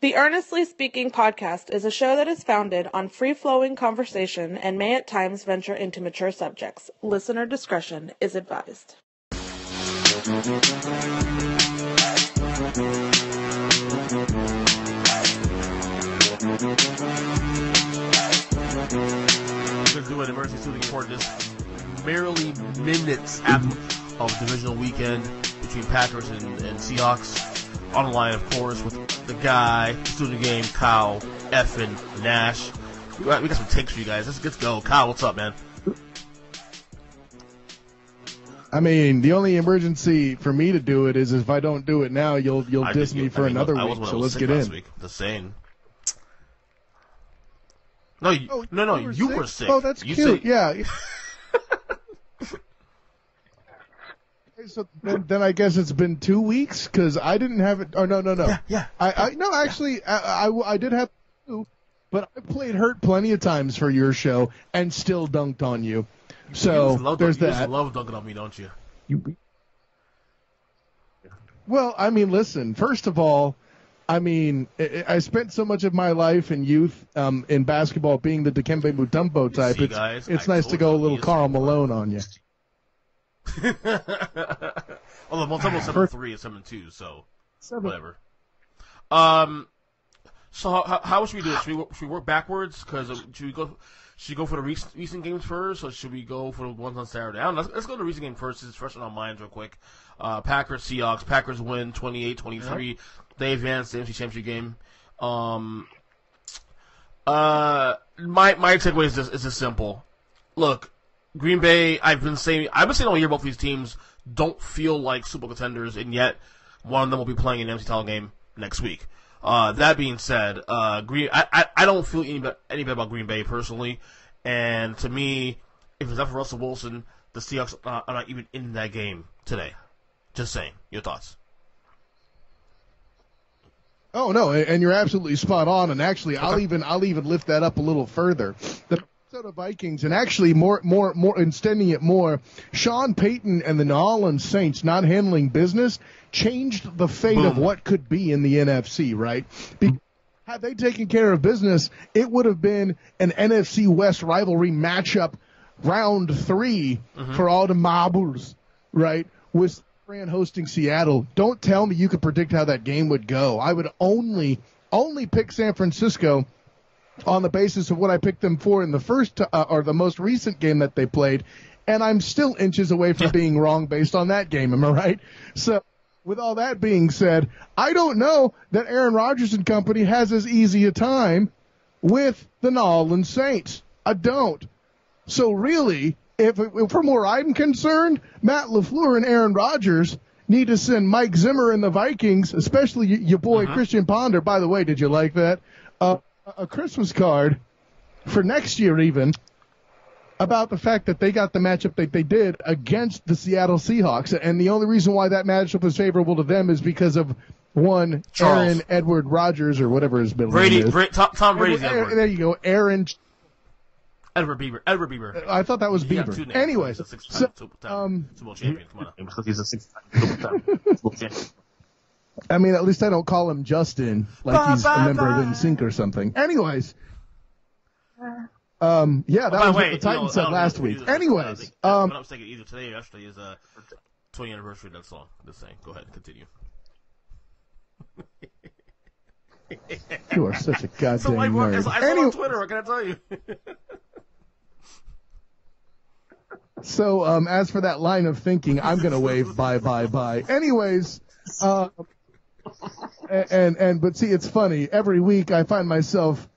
The Earnestly Speaking podcast is a show that is founded on free-flowing conversation and may at times venture into mature subjects. Listener discretion is advised. We're doing an emergency shooting report just merely minutes after of Divisional Weekend between Packers and Seahawks. On the line, of course, with the guy, student game, Kyle Nash. We got some takes for you guys. Let's go. Kyle, what's up, man? I mean, the only emergency for me to do it is if I don't do it now, you'll diss me for another week. So let's get in. The same. No, you were sick. Oh, that's cute. Yeah. So then I guess it's been 2 weeks because I didn't have it. Oh no. Yeah. I did have 2, but I played hurt plenty of times for your show and still dunked on you. So there's that. You just love dunking on me, don't you? Well, I mean, listen. First of all, I mean, I spent so much of my life and youth in basketball being the Dikembe Mutombo type. It's nice to go a little Karl Malone on you. Although Mutombo's 7'3" and 7'2", so whatever. So how should we do it? Should we work backwards? Because should we go for the recent games first, or should we go for the ones on Saturday? I don't know. Let's go to the recent game first. It's fresh on our minds real quick. Packers, Seahawks. Packers win 28-23. They advance the NFC Championship game. My takeaway is this simple. Look, Green Bay. I've been saying all year both these teams don't feel like Super Bowl contenders, and yet one of them will be playing an NFC title game next week. That being said, I don't feel any better about Green Bay personally, and to me, if it's not for Russell Wilson, the Seahawks are not even in that game today. Just saying. Your thoughts? Oh no, and you're absolutely spot on. And actually, I'll even lift that up a little further. The Minnesota Vikings, and actually more extending it more, Sean Payton and the New Orleans Saints not handling business changed the fate of what could be in the NFC, right? Because had they taken care of business, it would have been an NFC West rivalry matchup, round 3 for all the marbles, right? With Fran hosting Seattle. Don't tell me you could predict how that game would go. I would only pick San Francisco on the basis of what I picked them for in the first or the most recent game that they played, and I'm still inches away from being wrong based on that game. Am I right? So, with all that being said, I don't know that Aaron Rodgers and company has as easy a time with the New Orleans Saints. I don't. So really, if from where I'm concerned, Matt LaFleur and Aaron Rodgers need to send Mike Zimmer and the Vikings, especially your boy Christian Ponder. By the way, did you like that? A Christmas card for next year even about the fact that they got the matchup that they did against the Seattle Seahawks. And the only reason why that matchup was favorable to them is because of one, Charles. Aaron Edward Rodgers or whatever his middle name is. Tom Brady's Edward. There you go, Aaron. Edward Bieber. I thought that was Bieber. Anyways, Super Bowl champion. Come on. Because he's a 6-time Super Bowl champion. I mean, at least I don't call him Justin like he's a member of NSYNC or something. Anyways. That was what the Titans said last week. Anyways. If I'm not mistaken, either today or yesterday is a 20th anniversary of that song. Just saying. Go ahead and continue. You are such a goddamn nerd. I saw it on Twitter, what can I tell you? So, as for that line of thinking, I'm going to wave bye. Anyways, but see, it's funny. Every week I find myself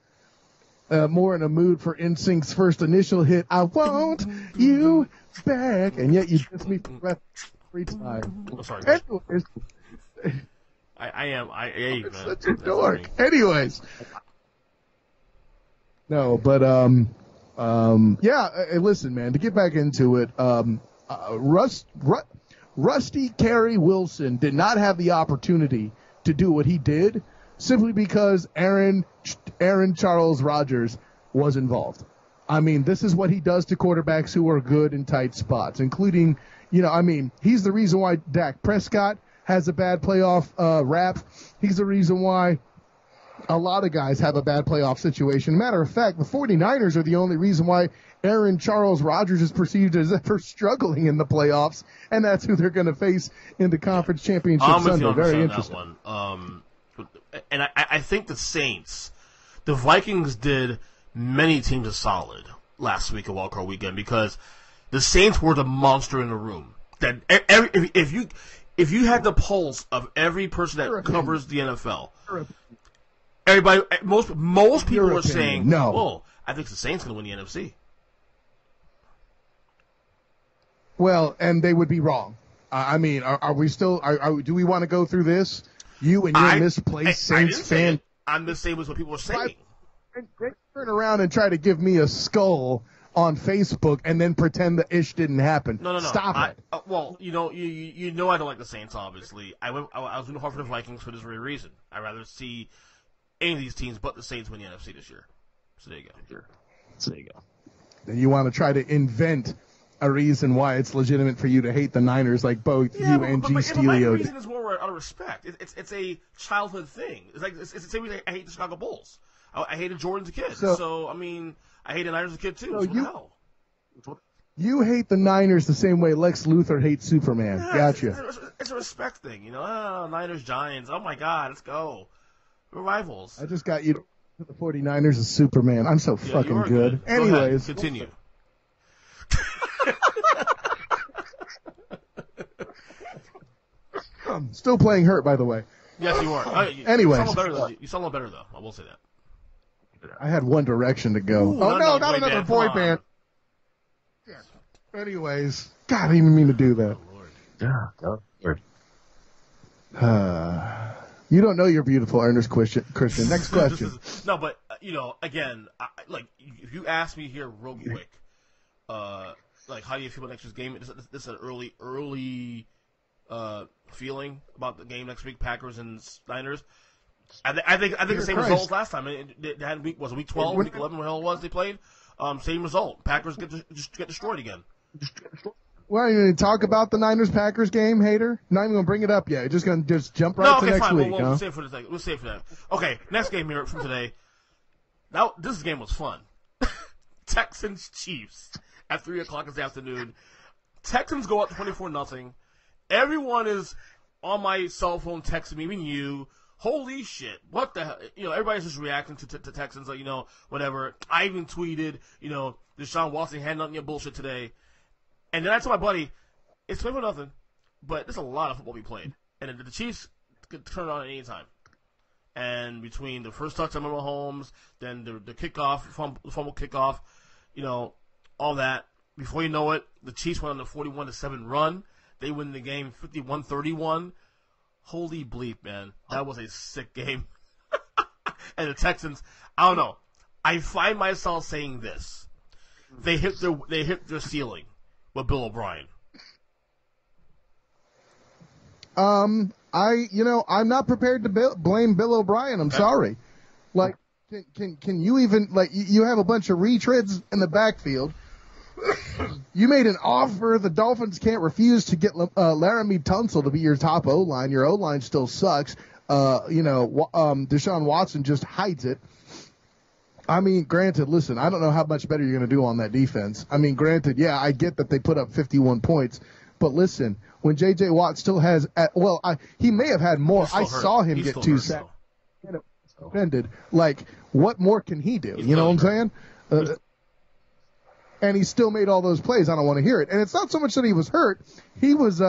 more in a mood for NSYNC's first initial hit, I Want You Back, and yet you diss me for every time. Oh, sorry. Anyways. I am, man. Such a dork. Anyways. No, but, listen, man, to get back into it, Rusty Kerry Wilson did not have the opportunity to do what he did simply because Aaron Charles Rodgers was involved. I mean, this is what he does to quarterbacks who are good in tight spots, including, he's the reason why Dak Prescott has a bad playoff rap. He's the reason why A lot of guys have a bad playoff situation. Matter of fact, the 49ers are the only reason why Aaron Charles Rodgers is perceived as ever struggling in the playoffs, and that's who they're going to face in the conference championship Sunday. Very interesting. That one. And I think the Saints, the Vikings did many teams a solid last week of Wildcard Weekend because the Saints were the monster in the room. That if you had the pulse of every person that covers the NFL, everybody, most people were saying, no. "Oh, I think the Saints going to win the NFC." Well, and they would be wrong. I mean, are we still? Do we want to go through this? You and your misplaced Saints fan. I'm the same as what people were saying. They turn around and try to give me a skull on Facebook and then pretend the ish didn't happen. No. Stop it. Well, you know I don't like the Saints. Obviously, I was rooting hard for the Vikings for this very reason. I'd rather see any of these teams but the Saints win the NFC this year. So there you go. So there you go. Then you want to try to invent a reason why it's legitimate for you to hate the Niners, like both you and G. Stelio. My reason is more out of respect. It's a childhood thing. It's the same reason I hate the Chicago Bulls. I hated Jordan as a kid. So I mean, I hated the Niners as a kid too. You hate the Niners the same way Lex Luthor hates Superman. Yeah, Gotcha. It's a respect thing, Niners, Giants. Oh my God, let's go. We're rivals. I just got you to the 49ers as Superman. I'm so fucking good. Anyways, continue. Still playing hurt, by the way. Yes, you are. Anyways. You sound a little better, though. I will say that. I had One Direction to go. Ooh, not another boy band. Yeah. Anyways. God, I didn't even mean to do that. Oh, Lord. Yeah, go Lord. You don't know you're beautiful, Ernest Christian. Next question. No, but, again, if you ask me here real quick, how do you feel about next week's game? This is an early feeling about the game next week, Packers and Niners. I think the same result as last time. They had week 12, week 11, where the hell it was they played. Same result. Packers get destroyed again. Well, you going to talk about the Niners-Packers game, hater? Not even going to bring it up yet. Just going to jump right to next week. We'll save it for the second. We'll save it for that. Okay, next game here from today. Now, this game was fun. Texans-Chiefs at 3 o'clock this afternoon. Texans go up 24-0. Everyone is on my cell phone texting me, even you. Holy shit. What the hell? Everybody's just reacting to Texans, whatever. I even tweeted, Deshaun Watson had nothing your bullshit today. And then I told my buddy, it's 24-0, but there's a lot of football we played. And the Chiefs could turn it on at any time. And between the first touchdown by Mahomes, then the kickoff, fumble kickoff, all that. Before you know it, the Chiefs went on the 41-7 run. They win the game 51-31. Holy bleep, man. That was a sick game. And the Texans, I don't know. I find myself saying this. They hit their ceiling with Bill O'Brien. I'm not prepared to blame Bill O'Brien. I'm sorry. Like, can you even, you have a bunch of retreads in the backfield. You made an offer the Dolphins can't refuse to get Laramie Tunsil to be your top O-line. Your O-line still sucks. Deshaun Watson just hides it. I mean, granted, listen, I don't know how much better you're going to do on that defense. I mean, granted, yeah, I get that they put up 51 points. But listen, when J.J. Watt still has he may have had more. I saw him get 2 sacks. Offended. What more can he do? You know what I'm saying? And he still made all those plays. I don't want to hear it. And it's not so much that he was hurt. He was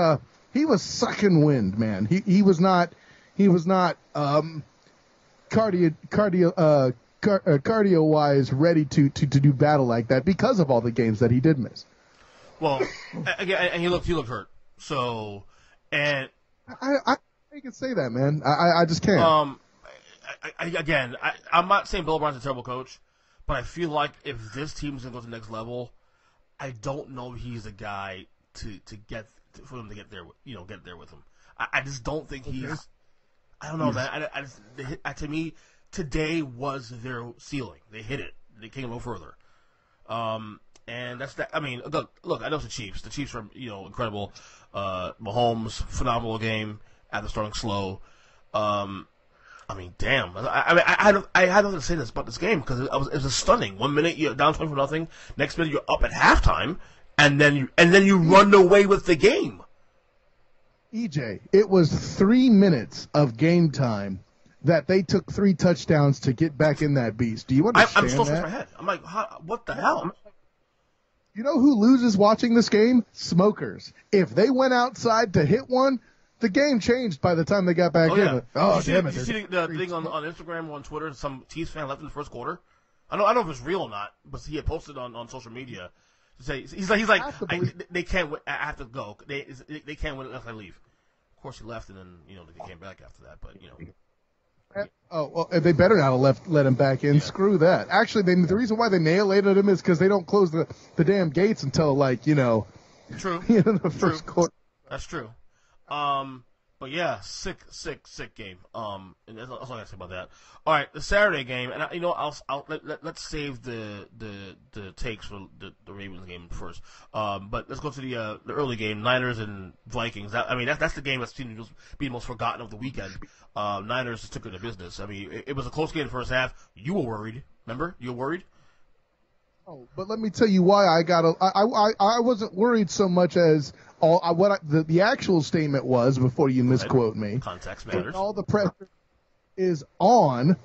sucking wind, man. He was not cardio wise ready to do battle like that because of all the games that he did miss. Well, again, and he looked hurt. So, and I can say that, man. I just can't. I'm not saying Bill O'Brien's a terrible coach. But I feel like if this team's going to go to the next level, I don't know if he's the guy for them to get there. Get there with him. I just don't think he's. I don't know, man. To me, today was their ceiling. They hit it. They came a little further. And that's that. I mean, look. I know it's the Chiefs. The Chiefs are incredible. Mahomes, phenomenal game after starting slow. I mean, damn. I had nothing to say this about this game because it was stunning. 1 minute you're down 20-0, next minute you're up at halftime, and then you run away with the game. EJ, it was 3 minutes of game time that they took 3 touchdowns to get back in that beast. Do you understand I'm still that? scratching my head. I'm like, what the hell? You know who loses watching this game? Smokers. If they went outside to hit one, the game changed by the time they got back in. Oh, damn it. Did you see the thing on Instagram or on Twitter? Some Chiefs fan left in the first quarter. I don't know if it's real or not, but he had posted on social media. To say, he's like they can't win. I have to go. They can't win unless I leave. Of course, he left, and then they came back after that. But Oh, well, they better not have let him back in. Yeah. Screw that. Actually, the reason why they annihilated him is because they don't close the damn gates until, True. The first quarter. That's true. But yeah, sick game. And that's all I gotta say about that. All right, the Saturday game, and let's save the takes for the Ravens game first. But let's go to the early game, Niners and Vikings. That's the game that's seemed to be the most forgotten of the weekend. Niners just took care of the business. I mean, it was a close game in the first half. You were worried. Remember? You were worried? Oh, but let me tell you why I wasn't worried so much as the actual statement was, before you misquote me. Context matters. All the pressure is on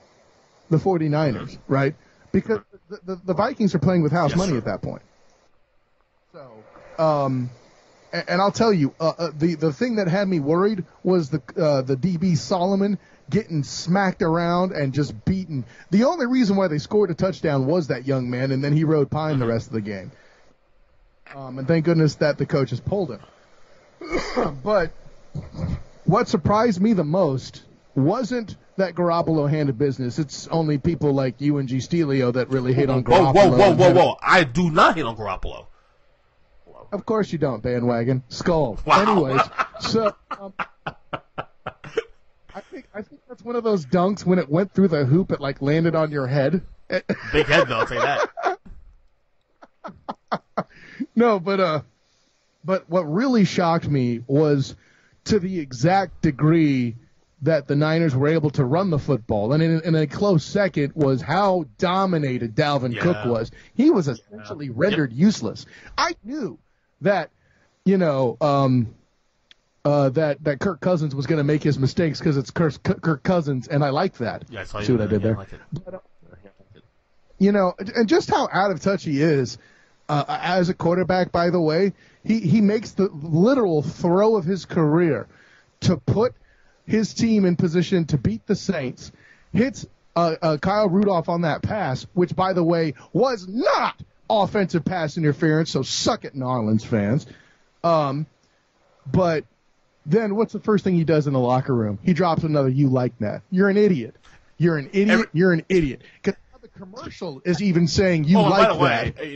the 49ers, right? Because the Vikings are playing with house money at that point. So, and I'll tell you, the thing that had me worried was the DB Solomon getting smacked around and just beaten. The only reason why they scored a touchdown was that young man, and then he rode pine the rest of the game. And thank goodness that the coaches pulled him. But what surprised me the most wasn't that Garoppolo handled business. It's only people like you and G. Stelio that really hate on Garoppolo. Whoa. I do not hate on Garoppolo. Of course you don't, bandwagon. Skull. Wow. Anyways, so I think that's one of those dunks when it went through the hoop, it landed on your head. Big head though, I'll say that. No, but what really shocked me was to the exact degree that the Niners were able to run the football. And in a close second was how dominated Dalvin Cook was. He was essentially rendered useless. I knew that, that Kirk Cousins was going to make his mistakes because it's Kirk Cousins, and I like that. Yeah, I saw you. See what I did there? I like it. But, and just how out of touch he is as a quarterback, by the way, he makes the literal throw of his career to put his team in position to beat the Saints, hits Kyle Rudolph on that pass, which, by the way, was not offensive pass interference, so suck it, New Orleans fans. But then what's the first thing he does in the locker room? He drops another "you like that." You're an idiot. You're an idiot. You're an idiot. Because the commercial is even saying you like that. By the way,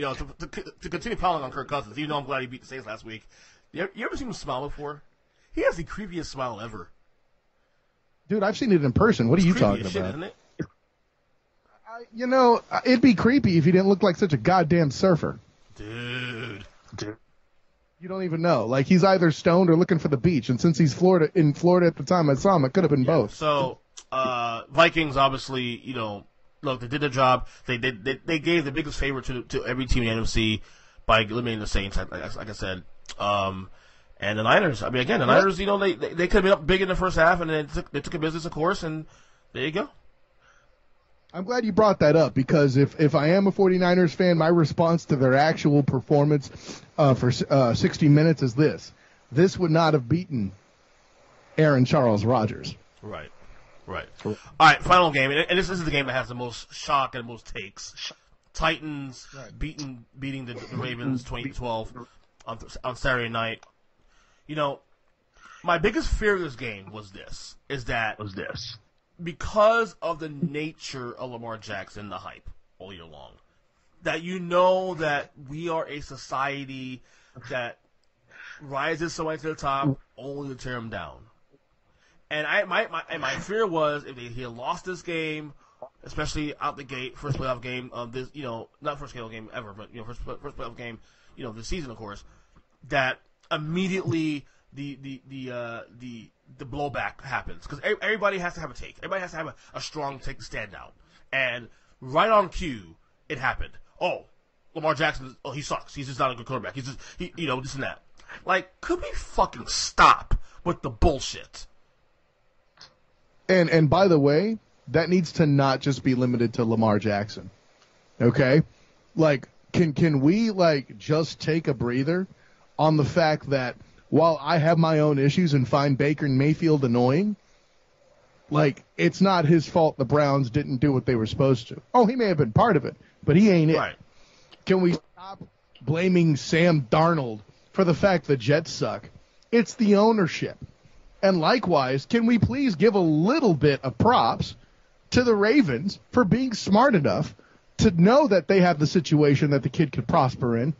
to continue piling on Kirk Cousins, even though I'm glad he beat the Saints last week, you ever seen him smile before? He has the creepiest smile ever. Dude, I've seen it in person. What are you talking about? Shit, isn't it? It'd be creepy if he didn't look like such a goddamn surfer. Dude. You don't even know. He's either stoned or looking for the beach. And since he's in Florida at the time I saw him, it could have been both. So, Vikings, obviously, look, they did their job. They gave the biggest favor to every team in the NFC by eliminating the Saints, like I said. And the Niners, Niners, they could have been up big in the first half, and then they took a business, of course, and there you go. I'm glad you brought that up, because if I am a 49ers fan, my response to their actual performance for 60 minutes is this. This would not have beaten Aaron Charles Rodgers. Right. All right, final game, and this is the game that has the most shock and most takes. Titans beating the Ravens 20-12 on Saturday night. My biggest fear of this game was this. Because of the nature of Lamar Jackson, the hype all year long, that that we are a society that rises so much to the top only to tear him down. And my fear was if he had lost this game, especially out the gate, first playoff game of this, not first playoff game ever, but first playoff game, this season, of course, that immediately the the blowback happens. Because everybody has to have a take. Everybody has to have a strong take to stand out. And right on cue, it happened. Oh, Lamar Jackson, he sucks. He's just not a good quarterback. He's just, this and that. Like, could we fucking stop with the bullshit? And by the way, that needs to not just be limited to Lamar Jackson. Okay? Like, can we, like, just take a breather on the fact that while I have my own issues and find Baker Mayfield annoying, like, it's not his fault the Browns didn't do what they were supposed to. Oh, he may have been part of it, but he ain't it. Right. Can we stop blaming Sam Darnold for the fact the Jets suck? It's the ownership. And likewise, can we please give a little bit of props to the Ravens for being smart enough to know that they have the situation that the kid could prosper in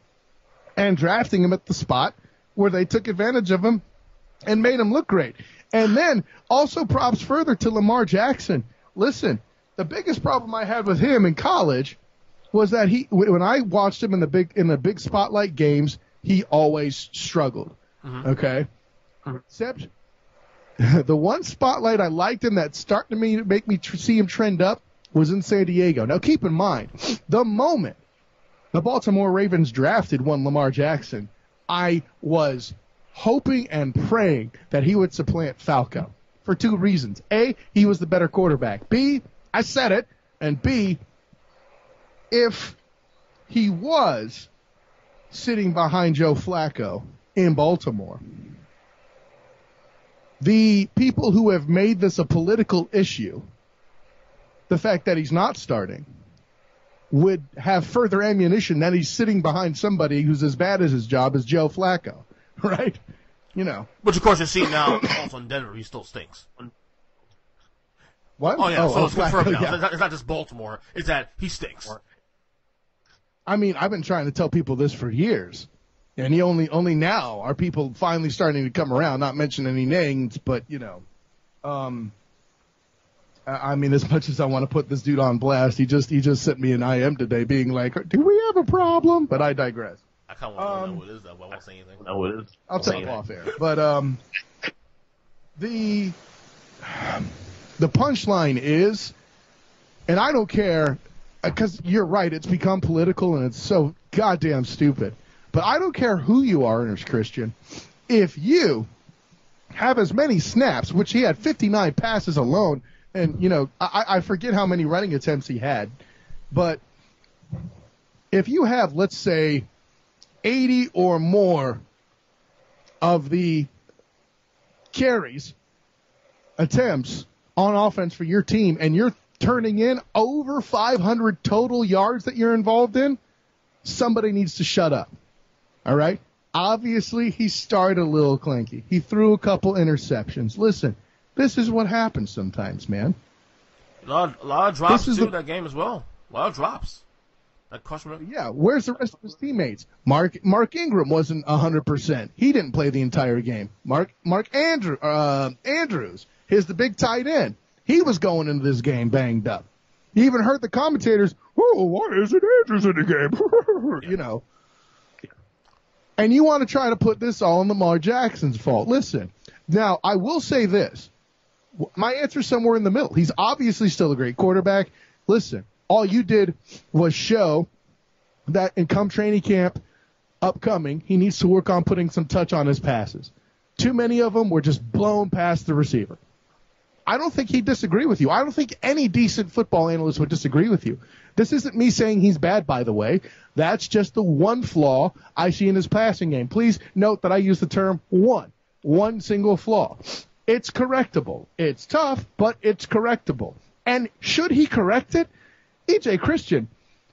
and drafting him at the spot where they took advantage of him and made him look great. And then also props further to Lamar Jackson. Listen, the biggest problem I had with him in college was that when I watched him in the big spotlight games, he always struggled. Mm-hmm. Okay? Except the one spotlight I liked him that started to make me see him trend up was in San Diego. Now, keep in mind, the moment the Baltimore Ravens drafted one Lamar Jackson, I was hoping and praying that he would supplant Falco for two reasons. A, he was the better quarterback. B, I said it. And B, if he was sitting behind Joe Flacco in Baltimore, the people who have made this a political issue, the fact that he's not starting, would have further ammunition that he's sitting behind somebody who's as bad as his job as Joe Flacco, right? Which, of course, you're seeing now also in Denver. He still stinks. What? Oh, yeah, so it's confirmed now. Yeah. It's not just Baltimore. It's that he stinks. I mean, I've been trying to tell people this for years. And only now are people finally starting to come around, not mention any names, but, I mean, as much as I want to put this dude on blast, he just sent me an IM today being like, do we have a problem? But I digress. I kind of want to know what it is, though, but I won't say anything. No, it is. I'll tell you off air. But the punchline is, and I don't care, because you're right, it's become political and it's so goddamn stupid. But I don't care who you are, Ernest Christian. If you have as many snaps, which he had 59 passes alone, and, I forget how many running attempts he had, but if you have, let's say, 80 or more of the carries, attempts on offense for your team, and you're turning in over 500 total yards that you're involved in, somebody needs to shut up. All right? Obviously, he started a little clanky. He threw a couple interceptions. Listen, this is what happens sometimes, man. A lot of drops, too, that game as well. A lot of drops. Yeah, where's the rest of his teammates? Mark Ingram wasn't 100%. He didn't play the entire game. Mark Andrews, the big tight end, he was going into this game banged up. You even heard the commentators, why isn't Andrews in the game? And you want to try to put this all on Lamar Jackson's fault. Listen, now, I will say this. My answer's somewhere in the middle. He's obviously still a great quarterback. Listen, all you did was show that in come training camp upcoming, he needs to work on putting some touch on his passes. Too many of them were just blown past the receiver. I don't think he'd disagree with you. I don't think any decent football analyst would disagree with you. This isn't me saying he's bad, by the way. That's just the one flaw I see in his passing game. Please note that I use the term one single flaw. It's correctable. It's tough, but it's correctable. And should he correct it? E.J. Christian,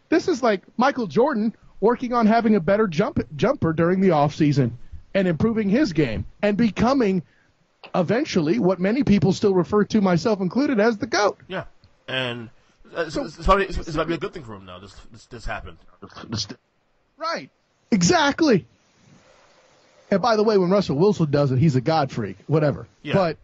this is like Michael Jordan working on having a better jumper during the offseason and improving his game and becoming eventually what many people still refer to, myself included, as the GOAT. Yeah, and it's about to be a good thing for him now. This happened. Right, exactly. And by the way, when Russell Wilson does it, he's a god freak, whatever. Yeah. But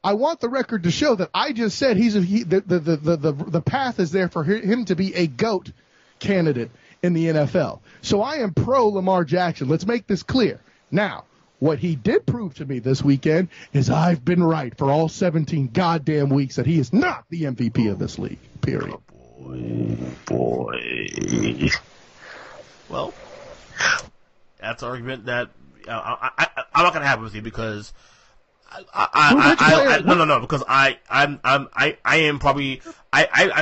I want the record to show that I just said the path is there for him to be a GOAT candidate in the NFL. So I am pro Lamar Jackson. Let's make this clear. Now, What he did prove to me this weekend is I've been right for all 17 goddamn weeks that he is not the MVP of this league, period. Oh, boy. Well, that's an argument that I'm not gonna have with you because because I've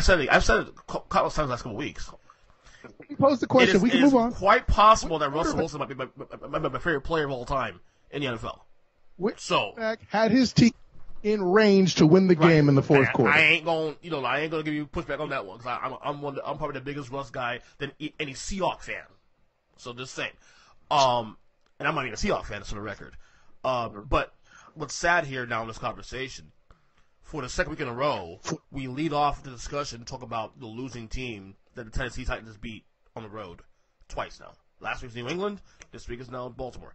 said it countless times the last couple of weeks. You pose the question. We can move on. It's quite possible that Russell Wilson might be my favorite player of all time in the NFL. Which had his team in range to win the game in the fourth quarter. I ain't gonna give you pushback on that one because I'm probably the biggest Russ guy than any Seahawks fan. So just saying, and I'm not even a Seahawks fan, for the record. But what's sad here now in this conversation, for the second week in a row, we lead off the discussion and talk about the losing team that the Tennessee Titans beat on the road twice now. Last week's New England. This week is now Baltimore.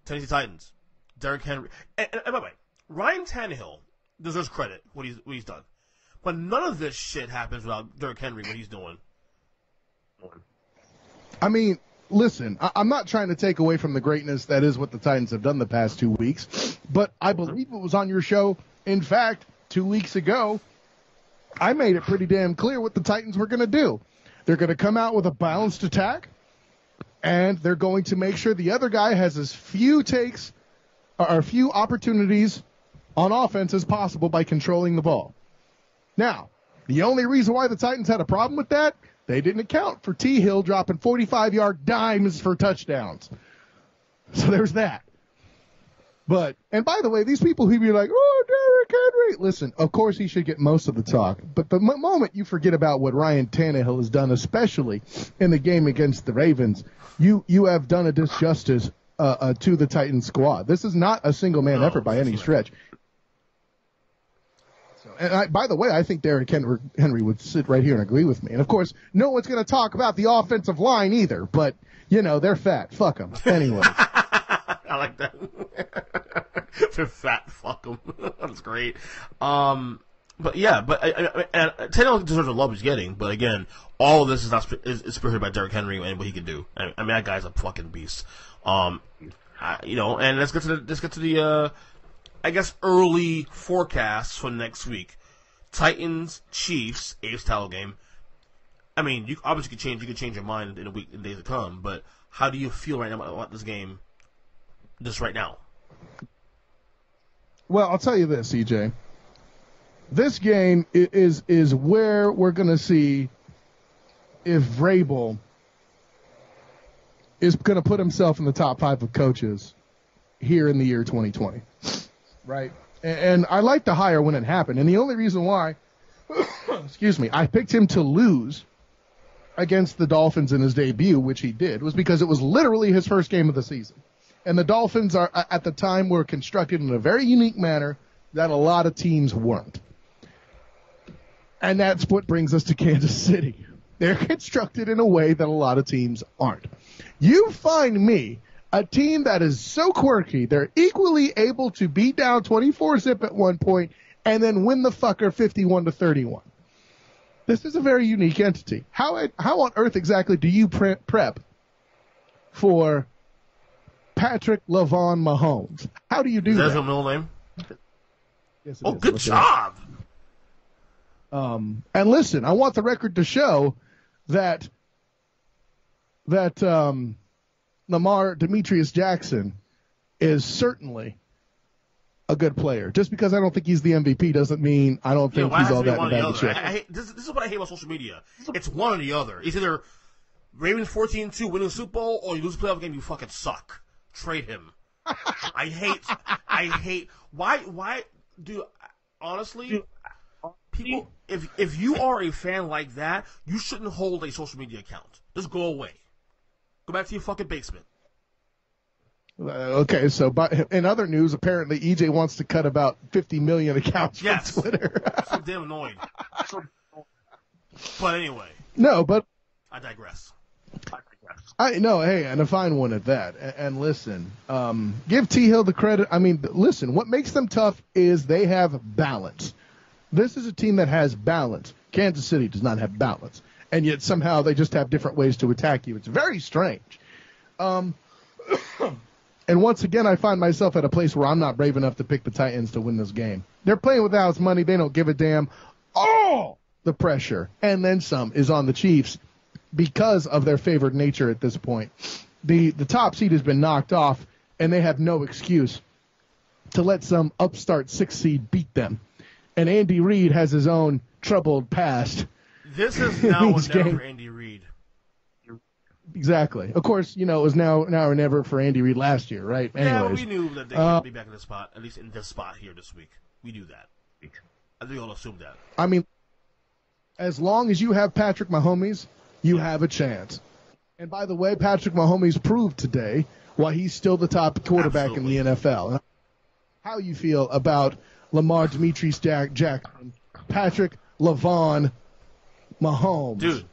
Tennessee Titans. Derrick Henry. And by the way, Ryan Tannehill deserves credit what he's done. But none of this shit happens without Derrick Henry, what he's doing. I mean, listen, I'm not trying to take away from the greatness that is what the Titans have done the past 2 weeks, but I believe it was on your show. In fact, 2 weeks ago, I made it pretty damn clear what the Titans were going to do. They're going to come out with a balanced attack, and they're going to make sure the other guy has as few takes or few opportunities on offense as possible by controlling the ball. Now, the only reason why the Titans had a problem with that, they didn't account for T. Hill dropping 45-yard dimes for touchdowns. So there's that. And by the way, these people who be like, oh, Derrick Henry. Listen, of course he should get most of the talk. But the moment you forget about what Ryan Tannehill has done, especially in the game against the Ravens, you have done a disjustice to the Titans squad. This is not a single-man effort by any stretch. And by the way, I think Derrick Henry would sit right here and agree with me. And, of course, no one's going to talk about the offensive line either. But, they're fat. Fuck them. Anyway. I like that. They're fat. Fuck them. That's great. Tannehill deserves the love he's getting. But, again, all of this is spearheaded by Derrick Henry and what he can do. I mean, that guy's a fucking beast. And let's get to the I guess early forecasts for next week. Titans, Chiefs, A's title game. I mean, you obviously could change your mind in days to come, but how do you feel right now about this game just right now? Well, I'll tell you this, CJ. This game is where we're going to see if Vrabel is going to put himself in the top 5 of coaches here in the year 2020. Right. And I like the hire when it happened. And the only reason why, I picked him to lose against the Dolphins in his debut, which he did, was because it was literally his first game of the season. And the Dolphins at the time were constructed in a very unique manner that a lot of teams weren't. And that's what brings us to Kansas City. They're constructed in a way that a lot of teams aren't. You find me a team that is so quirky, they're equally able to beat down 24-zip at one point and then win the fucker 51-31. This is a very unique entity. How on earth exactly do you prep for Patrick LaVon Mahomes? How do you do that? Is that his middle name? Yes, good job. And listen, I want the record to show that Lamar Demetrius Jackson is certainly a good player. Just because I don't think he's the MVP doesn't mean I don't think he's all that in the shit. This is what I hate about social media. It's one or the other. It's either Ravens 14-2 winning the Super Bowl or you lose a playoff game, you fucking suck. Trade him. I hate. Why do honestly? People, if you are a fan like that, you shouldn't hold a social media account. Just go away. Go back to your fucking basement. Okay, so in other news, apparently EJ wants to cut about 50 million accounts from Twitter. So damn annoying. But anyway. No, but I digress. I know, hey, and a fine one at that. And listen, give T. Hill the credit. I mean, listen, what makes them tough is they have balance. This is a team that has balance. Kansas City does not have balance. And yet somehow they just have different ways to attack you. It's very strange. And once again, I find myself at a place where I'm not brave enough to pick the Titans to win this game. They're playing with house money. They don't give a damn. All the pressure, and then some, is on the Chiefs because of their favored nature at this point. The top seed has been knocked off, and they have no excuse to let some upstart 6 seed beat them. And Andy Reid has his own troubled past. This is now or never for Andy Reid. Exactly. Of course, it was now or never for Andy Reid last year, right? Yeah, Anyways, we knew that they could be back in this spot, at least in this spot here this week. We knew that. I think we all assumed that. I mean, as long as you have Patrick Mahomes, you have a chance. And by the way, Patrick Mahomes proved today why he's still the top quarterback Absolutely. in the NFL. How you feel about Lamar Demetrius Jackson, Patrick LaVon Mahomes?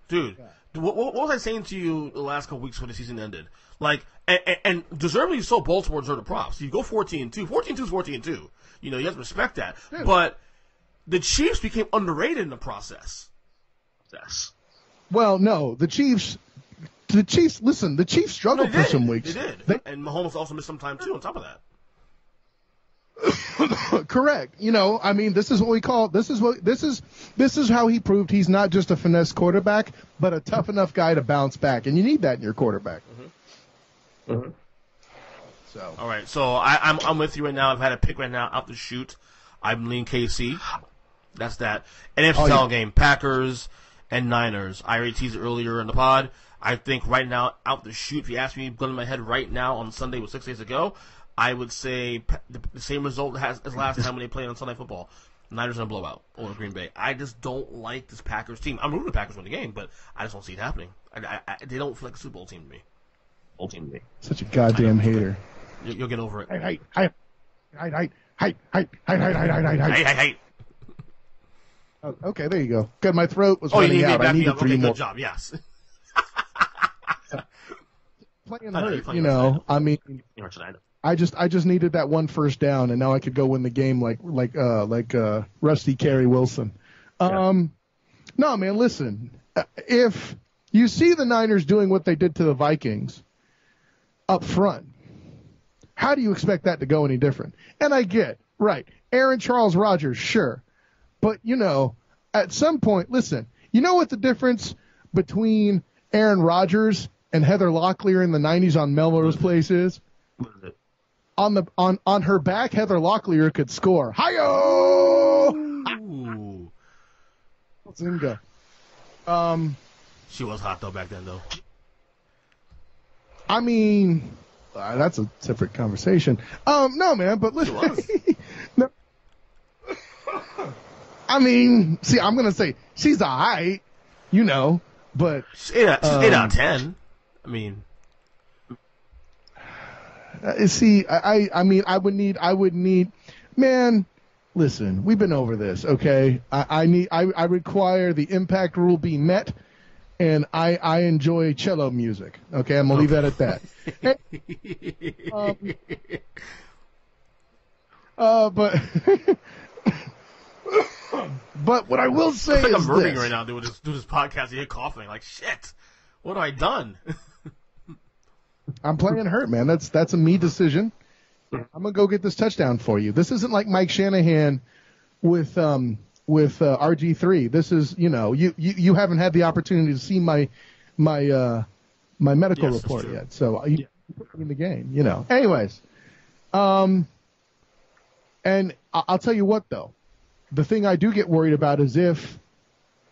Dude. What was I saying to you the last couple weeks when the season ended? Like, and deservedly so, Baltimore deserved the props. You go 14-2. 14-2 is 14-2. You have to respect that. Yeah. But the Chiefs became underrated in the process. Yes. Well, no, the Chiefs. Listen, the Chiefs struggled for some weeks. They did. And Mahomes also missed some time too. On top of that. Correct. I mean, this is what we call. This is how he proved he's not just a finesse quarterback, but a tough enough guy to bounce back, and you need that in your quarterback. Mm-hmm. Mm-hmm. So. All right. So I'm with you right now. I've had a pick right now out the chute. I'm leaning KC. That's that. NFC game: Packers and Niners. I already teased it earlier in the pod. I think right now out the chute. If you ask me, gun in my head right now on Sunday with 6 days ago, I would say the same result as last time when they played on Sunday Football. Niners in a blowout over Green Bay. I just don't like this Packers team. I'm rooting the Packers win the game, but I just don't see it happening. They don't feel like a Super Bowl team to me. Such a goddamn hater. You'll get over it. Hey. Okay, there you go. Good, my throat was running out. I needed 3 more. Good job, yes. Playing hurt, I mean, I just needed that one first down, and now I could go win the game like Rusty Carey Wilson. No, man, listen. If you see the Niners doing what they did to the Vikings up front, how do you expect that to go any different? And I get, right, Aaron Charles Rodgers, sure. But, at some point, listen, you know what the difference between Aaron Rodgers and Heather Locklear in the 90s on Melrose Place is? What is it? On her back, Heather Locklear could score. Hi-yo! Zinga. She was hot, though, back then, though. I mean, that's a separate conversation. No, man, but listen. No. I mean, see, I'm going to say she's all right, but. She's 8 out of 10. I mean. See, I mean, I would need, man, listen, we've been over this, okay? I require the impact rule be met, and I enjoy cello music, okay? I'm going to leave that at that. But what I will say is I'm burping right now doing this podcast. You hear coughing, like, shit, what have I done? I'm playing hurt, man. That's a me decision. I'm gonna go get this touchdown for you. This isn't like Mike Shanahan with RG3. This is you haven't had the opportunity to see my medical report yet. So you put me in the game, Anyways, and I'll tell you what though, the thing I do get worried about is if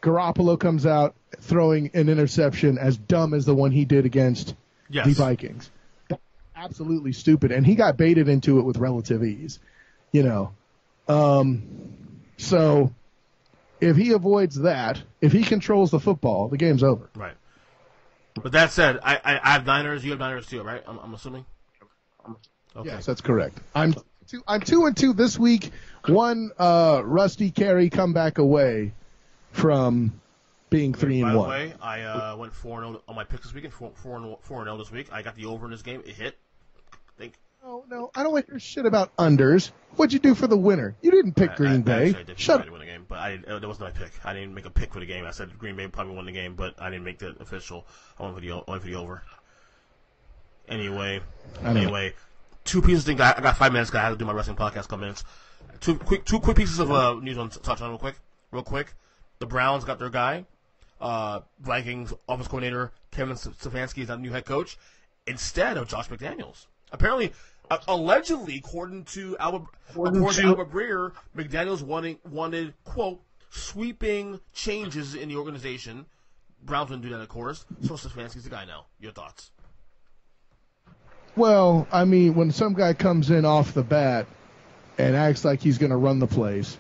Garoppolo comes out throwing an interception as dumb as the one he did against the Vikings. That's absolutely stupid. And he got baited into it with relative ease, So if he avoids that, if he controls the football, the game's over. Right. But that said, I have Niners. You have Niners too, right? I'm assuming? Okay. Yes, that's correct. I'm 2-2 this week. One Rusty Carey comeback away from being 3-1. By the way, I went 4-0 on my picks this weekend. 4-0 this week. I got the over in this game. It hit. I think. No, I don't want to hear shit about unders. What'd you do for the winner? You didn't pick Green Bay. I did try to win the game, but that wasn't my pick. I didn't make a pick for the game. I said Green Bay probably won the game, but I didn't make the official. I went for the over. Anyway, I know. two pieces of things. I got 5 minutes. I have to do my wrestling podcast. Couple minutes. Two quick pieces of news on touch on real quick. The Browns got their guy. Vikings offense coordinator Kevin Stefanski is not new head coach instead of Josh McDaniels. Apparently, allegedly, according to Albert Breer, McDaniels wanted quote sweeping changes in the organization. Browns wouldn't do that, of course. So Stefanski's the guy now. Your thoughts? Well, I mean, when some guy comes in off the bat and acts like he's going to run the place,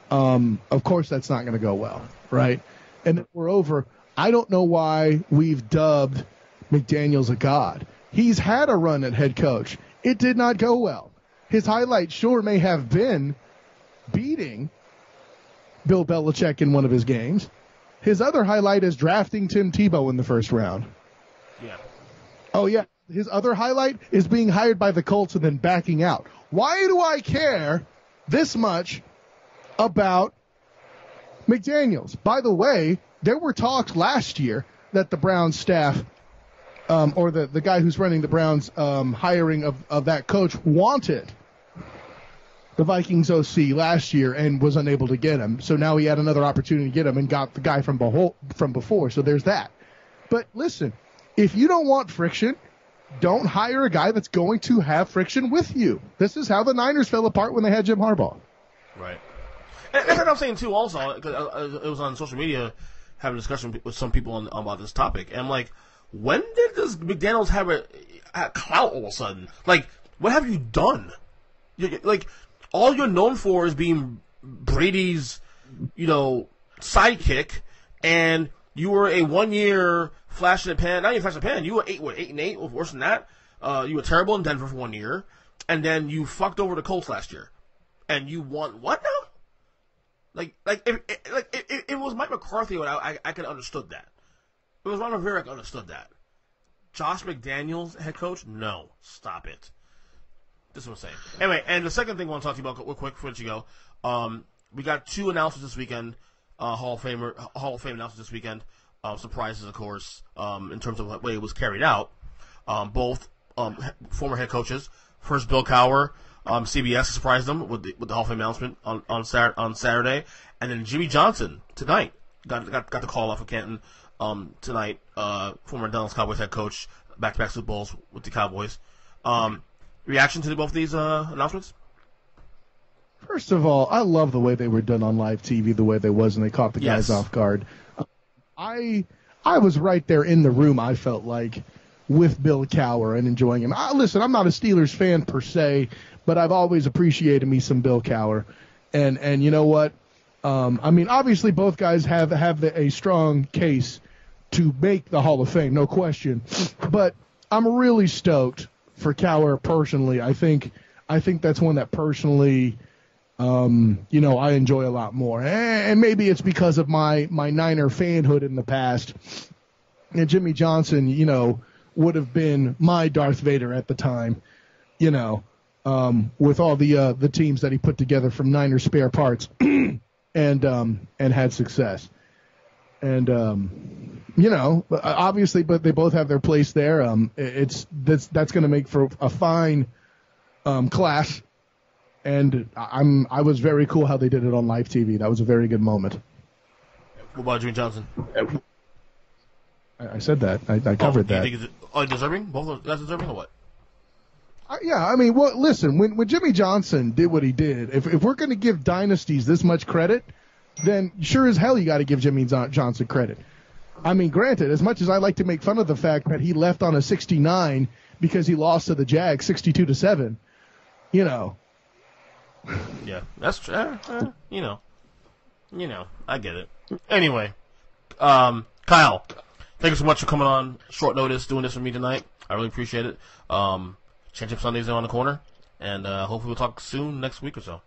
of course that's not going to go well, right? And moreover, I don't know why we've dubbed McDaniels a god. He's had a run at head coach. It did not go well. His highlight sure may have been beating Bill Belichick in one of his games. His other highlight is drafting Tim Tebow in the first round. Yeah. Oh, yeah. His other highlight is being hired by the Colts and then backing out. Why do I care this much about McDaniels? By the way, there were talks last year that the Browns staff, or the guy who's running the Browns hiring of that coach wanted the Vikings OC last year and was unable to get him. So now he had another opportunity to get him and got the guy from before. So there's that. But listen, if you don't want friction, don't hire a guy that's going to have friction with you. This is how the Niners fell apart when they had Jim Harbaugh. Right. And that's what I'm saying, too, also, because it was on social media having a discussion with some people about this topic. And I'm like, when did this McDaniels have a clout all of a sudden? Like, what have you done? Like, all you're known for is being Brady's, sidekick, and you were a 1-year flash in the pan. Not even flash in the pan. You were 8-8, or worse than that. You were terrible in Denver for 1 year, and then you fucked over the Colts last year, and you won what now? If it was Mike McCarthy, I could have understood that. If it was Ron Rivera, I could have understood that. Josh McDaniels, head coach? No, stop it. This is what I'm saying. Anyway, and the second thing I want to talk to you about real quick before we go, we got 2 announcements this weekend, Hall of Fame announcements this weekend. Surprises, of course, in terms of the way it was carried out. Both former head coaches. First, Bill Cowher, CBS surprised them with the Hall of Fame announcement on Saturday, and then Jimmy Johnson tonight got the call off of Canton tonight. Former Dallas Cowboys head coach, back-to-back Super Bowls with the Cowboys. Reaction to both these announcements? First of all, I love the way they were done on live TV, the way they was, and they caught the guys off guard. I was right there in the room, I felt like, with Bill Cowher and enjoying him. Listen, I'm not a Steelers fan per se, but I've always appreciated me some Bill Cowher. And you know what? I mean, obviously both guys have a strong case to make the Hall of Fame, no question. But I'm really stoked for Cowher personally. I think that's one that personally I enjoy a lot more. And maybe it's because of my Niner fanhood in the past. And Jimmy Johnson, would have been my Darth Vader at the time, with all the teams that he put together from Niner spare parts and had success. And, obviously, but they both have their place there. That's going to make for a fine class. And I was very cool how they did it on live TV. That was a very good moment. What about Jimmy Johnson? I said that. I covered that. Do you think it's deserving? Both of guys deserving or what? Yeah, I mean, well, listen, when Jimmy Johnson did what he did, if we're going to give dynasties this much credit, then sure as hell you got to give Jimmy Johnson credit. I mean, granted, as much as I like to make fun of the fact that he left on a 69 because he lost to the Jags 62-7, Yeah, that's true. I get it. Anyway, Kyle, thank you so much for coming on short notice, doing this for me tonight. I really appreciate it. Championship Sundays are on the corner, and hopefully we'll talk soon next week or so.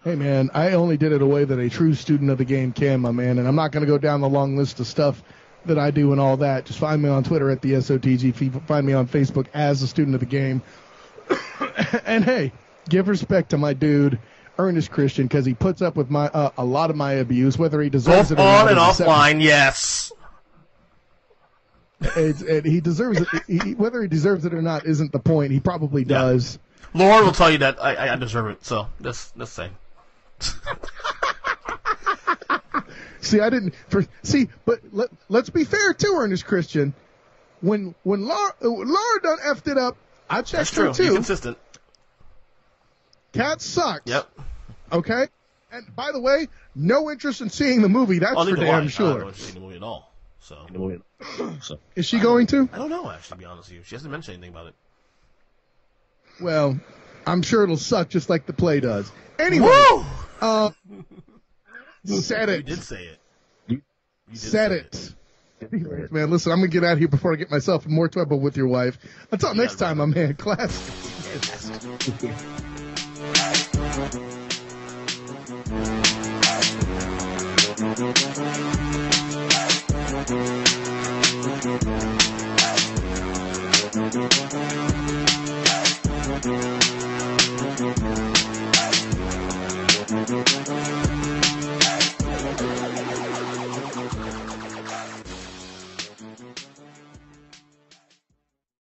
Hey, man, I only did it a way that a true student of the game can, my man, and I'm not going to go down the long list of stuff that I do and all that. Just find me on Twitter at the SOTG. Find me on Facebook as a student of the game. And, hey, give respect to my dude, Ernest Christian, because he puts up with a lot of my abuse, whether he deserves both it or not. On and offline, yes. And he deserves it. Whether he deserves it or not isn't the point. He probably does. Lord will tell you that I deserve it. So that's say. See, I didn't. But let's be fair too, Ernest Christian. When Laura done effed it up, I checked her too. Be consistent. Cat sucks. Yep. Okay. And by the way, no interest in seeing the movie. That's for damn sure. I don't want to see the movie at all. So. Is she going to? I don't know. Actually, to be honest with you, she hasn't mentioned anything about it. Well, I'm sure it'll suck just like the play does. Anyway, said it. You did say it. You said it. Anyways, man, listen, I'm going to get out of here before I get myself in more trouble with your wife. Until next time, my man. Class.